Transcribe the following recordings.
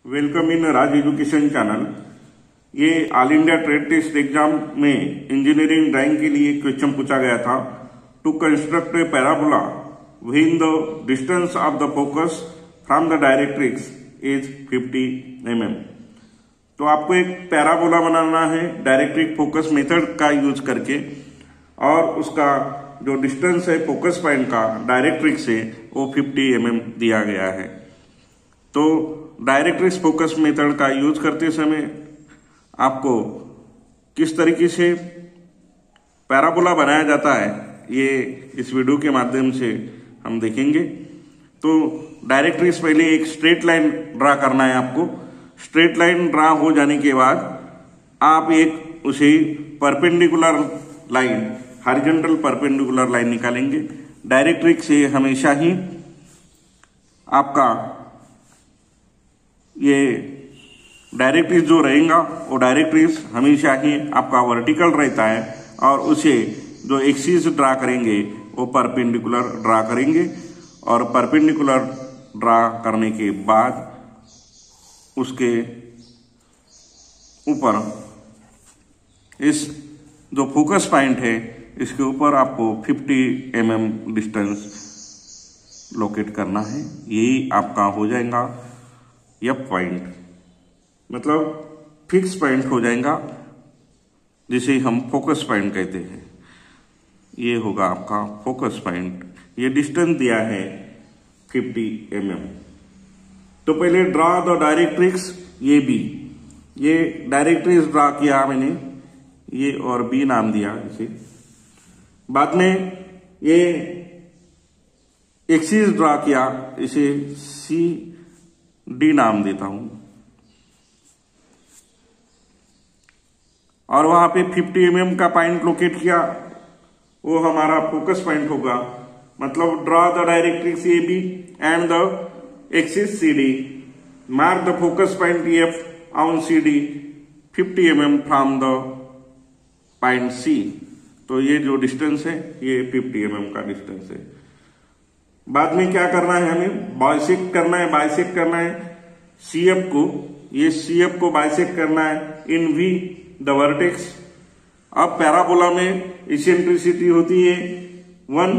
Welcome in Raj education channel. ये all India trade test exam में engineering drawing के लिए क्वेश्चन पूछा गया था। To construct a parabola when the distance of the focus from the directrix is 50 mm। तो आपको एक पैराबोला बनाना है डायरेक्ट्रिक फोकस मेथड का यूज करके, और उसका जो डिस्टेंस है फोकस पॉइंट का डायरेक्ट्रिक्स से वो 50 mm दिया गया है। तो डायरेक्ट्रिक्स फोकस मेथड का यूज करते समय आपको किस तरीके से पैराबोला बनाया जाता है ये इस वीडियो के माध्यम से हम देखेंगे। तो डायरेक्ट्रिक्स पहले एक स्ट्रेट लाइन ड्रा करना है आपको। स्ट्रेट लाइन ड्रा हो जाने के बाद आप एक उसे perpendicular line, horizontal perpendicular line निकालेंगे। डायरेक्ट्रिक्स से हमेशा ही आपका ये डायरेक्ट्रिक्स जो रहेगा वो डायरेक्ट्रिक्स हमेशा ही आपका वर्टिकल रहता है, और उसे जो एक्सिस ड्रा करेंगे वो परपेंडिकुलर ड्रा करेंगे। और परपेंडिकुलर ड्रा करने के बाद उसके ऊपर इस जो फोकस पॉइंट है इसके ऊपर आपको 50 mm डिस्टेंस लोकेट करना है। यही आपका हो जाएगा एफ पॉइंट, मतलब फिक्स पॉइंट हो जाएगा, जिसे हम फोकस पॉइंट कहते हैं। ये होगा आपका फोकस पॉइंट। ये डिस्टेंस दिया है 50 mm। तो पहले draw the directrix A B. ये डायरेक्ट्रिक्स ड्रा किया मैंने, ये और बी नाम दिया इसे। बाद में ये एक्सिस ड्रा किया, इसे सी डी नाम देता हूं, और वहां पे 50 mm का पॉइंट लोकेट किया, वो हमारा फोकस पॉइंट होगा। मतलब draw the directrix A B and the axis C D, mark the focus point F on C D 50 mm from the point C. तो ये जो डिस्टेंस है ये 50 mm का डिस्टेंस है। बाद में क्या करना है, हमें बाइसेक्ट करना है। बाइसेक्ट करना है सीएफ को, ये सीएफ को बाइसेक्ट करना है इन वी द वर्टेक्स। अब पैराबोला में इसेंट्रिसिटी होती है 1।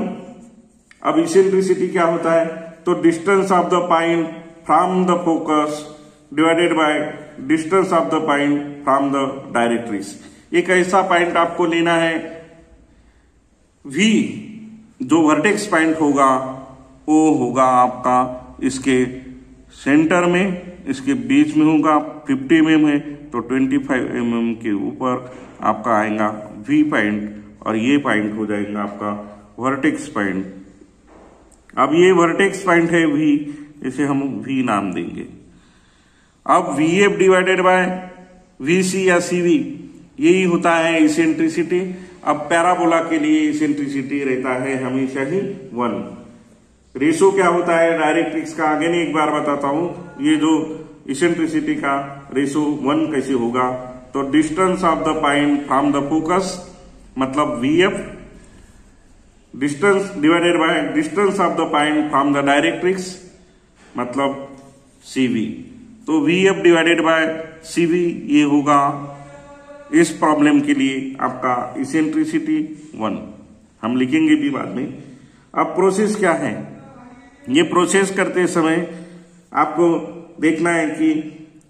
अब इसेंट्रिसिटी क्या होता है, तो distance of the point from the focus divided by distance of the point from the directrix. एक ऐसा पॉइंट आपको लेना है वी, जो वर्टेक्स पॉइंट होगा वो होगा आपका इसके सेंटर में, इसके बीच में होगा। 50 mm है तो 25 mm के ऊपर आपका आएगा वी पॉइंट, और ये पॉइंट हो जाएगा आपका वर्टेक्स पॉइंट। अब ये वर्टेक्स पॉइंट है वी, इसे हम वी नाम देंगे। अब V F divided by V C या सी वी, यही होता है इसेंट्रिसिटी। अब पैराबोला के लिए इसेंट्रिसिटी रहता है हमेशा ही 1। रेशो क्या होता है डायरेक्ट्रिक्स का, आगे नहीं एक बार बताता हूं। ये जो इसेंट्रिसिटी का रेशो 1 कैसे होगा, तो distance of the point from the focus, मतलब VF, distance divided by distance of the point from the directrix, मतलब सीवी। तो वीएफ डिवाइडेड बाय सीवी ये होगा इस प्रॉब्लम के लिए आपका इसेंट्रिसिटी 1। हम लिखेंगे भी बाद में। अब प्रोसेस क्या है, ये प्रोसेस करते समय आपको देखना है कि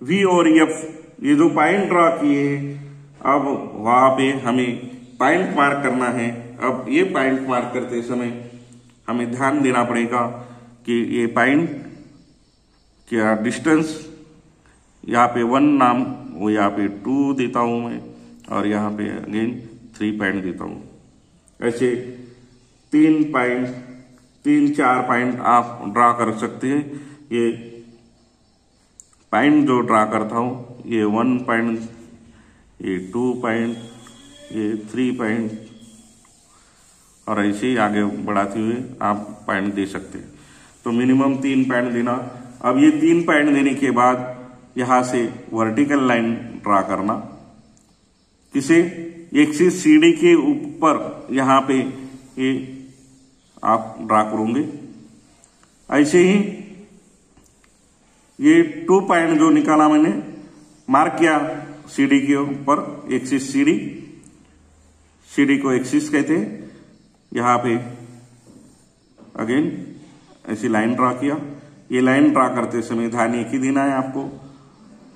वी और एफ ये जो पॉइंट ड्रा किए हैं, अब वहां पे हमें पॉइंट मार्क करना है। अब ये पॉइंट मार्क करते समय हमें ध्यान देना पड़ेगा कि ये पॉइंट क्या डिस्टेंस, यहाँ पे 1 नाम, वो यहाँ पे 2 देता हूं मैं, और यहाँ पे अगेन 3 पॉइंट देता हूं। ऐसे 3-4 पॉइंट आप ड्रा कर सकते हैं। ये पॉइंट जो ड्रा करता हूं, ये 1 पॉइंट, ये 2 पॉइंट, ये 3 पॉइंट, और ऐसे ही आगे बढ़ाते हुए आप पॉइंट दे सकते हैं। तो मिनिमम 3 पॉइंट देना। अब ये 3 पॉइंट देने के बाद यहां से वर्टिकल लाइन ड्रा करना, किसे एक्सिस सीडी के ऊपर यहां पे ये आप ड्रा करोगे। ऐसे ही ये 2 पॉइंट जो निकाला मैंने, मार्क किया CD के ऊपर, एक्सिस CD को एक्सिस कहते हैं। यहां पे अगेन ऐसी लाइन ड्रा किया। ये लाइन ड्रा करते समय ध्यान एक ही देना है आपको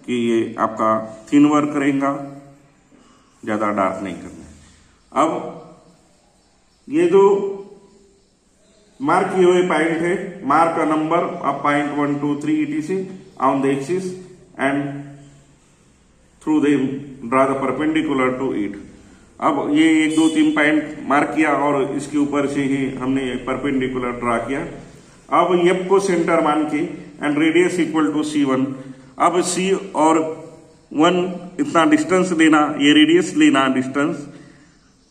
कि ये आपका थिन वर्क रहेगा, ज्यादा डार्क नहीं करना। अब ये जो मार्क किए हुए पॉइंट है, mark a number of point 1 2 3 etc on the axis and through them draw the perpendicular to it. अब ये 1 2 3 पॉइंट मार्क किया और इसके ऊपर से ही हमने परपेंडिकुलर ड्रा किया। अब एफ को सेंटर मान के and radius equal to C1। अब C और 1 इतना डिस्टेंस लेना, ये रेडियस लेना डिस्टेंस,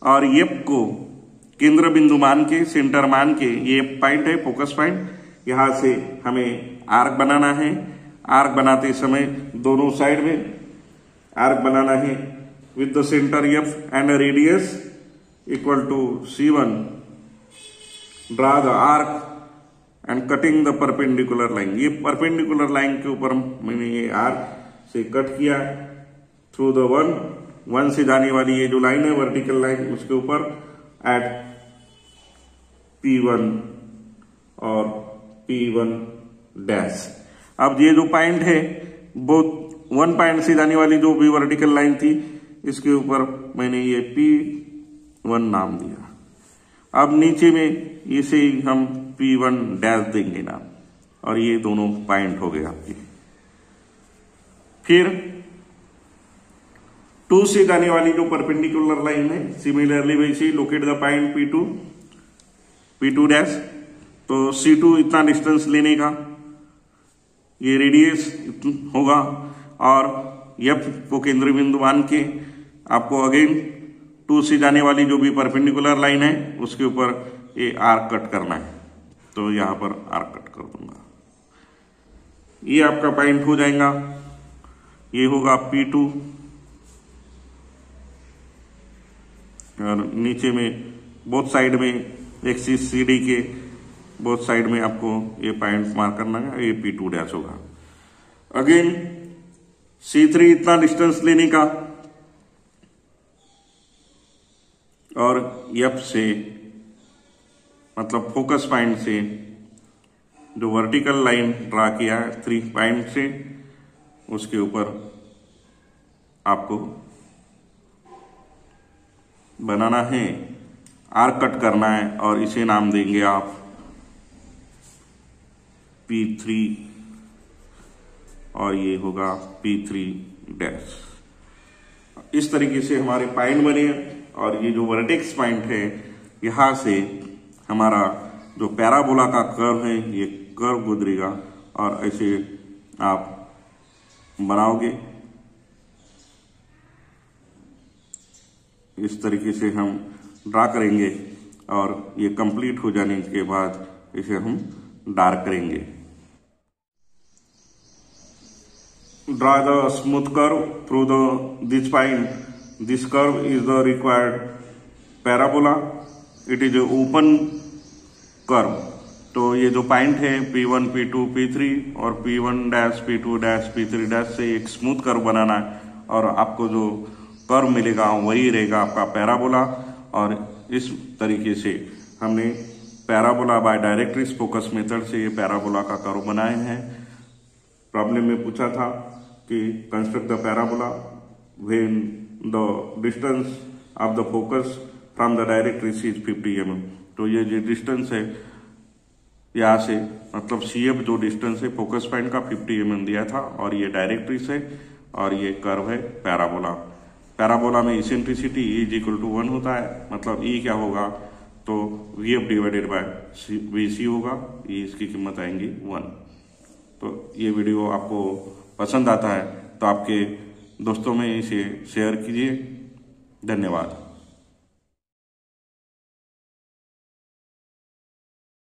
और एफ को केंद्र बिंदु मान के, सेंटर मान के, ये पॉइंट है फोकस पॉइंट, यहां से हमें आर्क बनाना है। आर्क बनाते समय दोनों साइड में आर्क बनाना है with the center F and a radius equal to C1. Draw the arc and cutting the perpendicular line। ये perpendicular line के ऊपर मैंने ये आर्क से कट किया through the 1 से जाने वाली ये जो लाइन है वर्टिकल लाइन, उसके ऊपर at P1 और P1 डैश। अब ये जो पॉइंट है वो 1 पॉइंट से जाने वाली जो भी वर्टिकल लाइन थी, इसके ऊपर मैंने ये P1 नाम दिया। अब नीचे में इसे हम P1 डैश देंगे नाम, और ये दोनों पॉइंट हो गए आपके। फिर 2 से जाने वाली जो परपेंडिकुलर लाइन है, सिमिलरली वैसे ही locate the point P2 dash. तो C2 इतना डिस्टेंस लेने का, ये रेडियस होगा, और F को केंद्र बिंदु मान के आपको अगेन 2 से जाने वाली जो भी परपेंडिकुलर लाइन है उसके ऊपर ये आर्क कट करना है। तो यहां पर आर्क कट कर दूंगा, ये आपका पॉइंट हो जाएगा। ये होगा P2, और नीचे में बोथ साइड में एक्सिस CD के बोथ साइड में आपको ये पॉइंट मार्क करना है, ये P2 डैश होगा। अगेन C3 इतना डिस्टेंस लेने का, और F से मतलब फोकस पॉइंट से जो वर्टिकल लाइन ड्रा किया है 3 पॉइंट से, उसके ऊपर आपको बनाना है, आर्क कट करना है, और इसे नाम देंगे आप P3, और ये होगा P3 डैश। इस तरीके से हमारे पॉइंट बने, और ये जो वर्टेक्स पॉइंट है, यहां से हमारा जो पैराबोला का कर्व है, ये कर्व गुजरेगा, और ऐसे आप बनाओगे। इस तरीके से हम ड्रा करेंगे, और ये कंप्लीट हो जाने के बाद इसे हम डार्क करेंगे। Draw the smooth curve through this point. This curve is the required parabola. It is a open curve. तो ये जो पॉइंट है P1, P2, P3 और P1 dash, P2 dash, P3 dash से एक स्मूथ कर्व बनाना है, और आपको जो कर्व मिलेगा वही रहेगा आपका पैराबोला। और इस तरीके से हमने parabola bye directrix focus method से ये पैराबोला का कर्व बनाए हैं। प्रॉब्लम में पूछा था कि construct the parabola when the distance of the focus from the directrix is 50 mm। तो ये जो डिस्टेंस है यहाँ से, मतलब CF जो डिस्टेंस है फोकस पॉइंट का 50 mm दिया था, और ये डायरेक्ट्रिक्स है, और ये कर्व है पैराबोला। पैराबोला में इसेंट्रिसिटी E इक्वल टू 1 होता है, मतलब E क्या होगा, तो VF डिवाइडेड बाय VC होगा, ये इसकी कीमत आएंगी 1। तो ये वीडियो आपको पसंद आता है तो आपके दोस्तों में इसे शेयर कीजिए। धन्यवाद।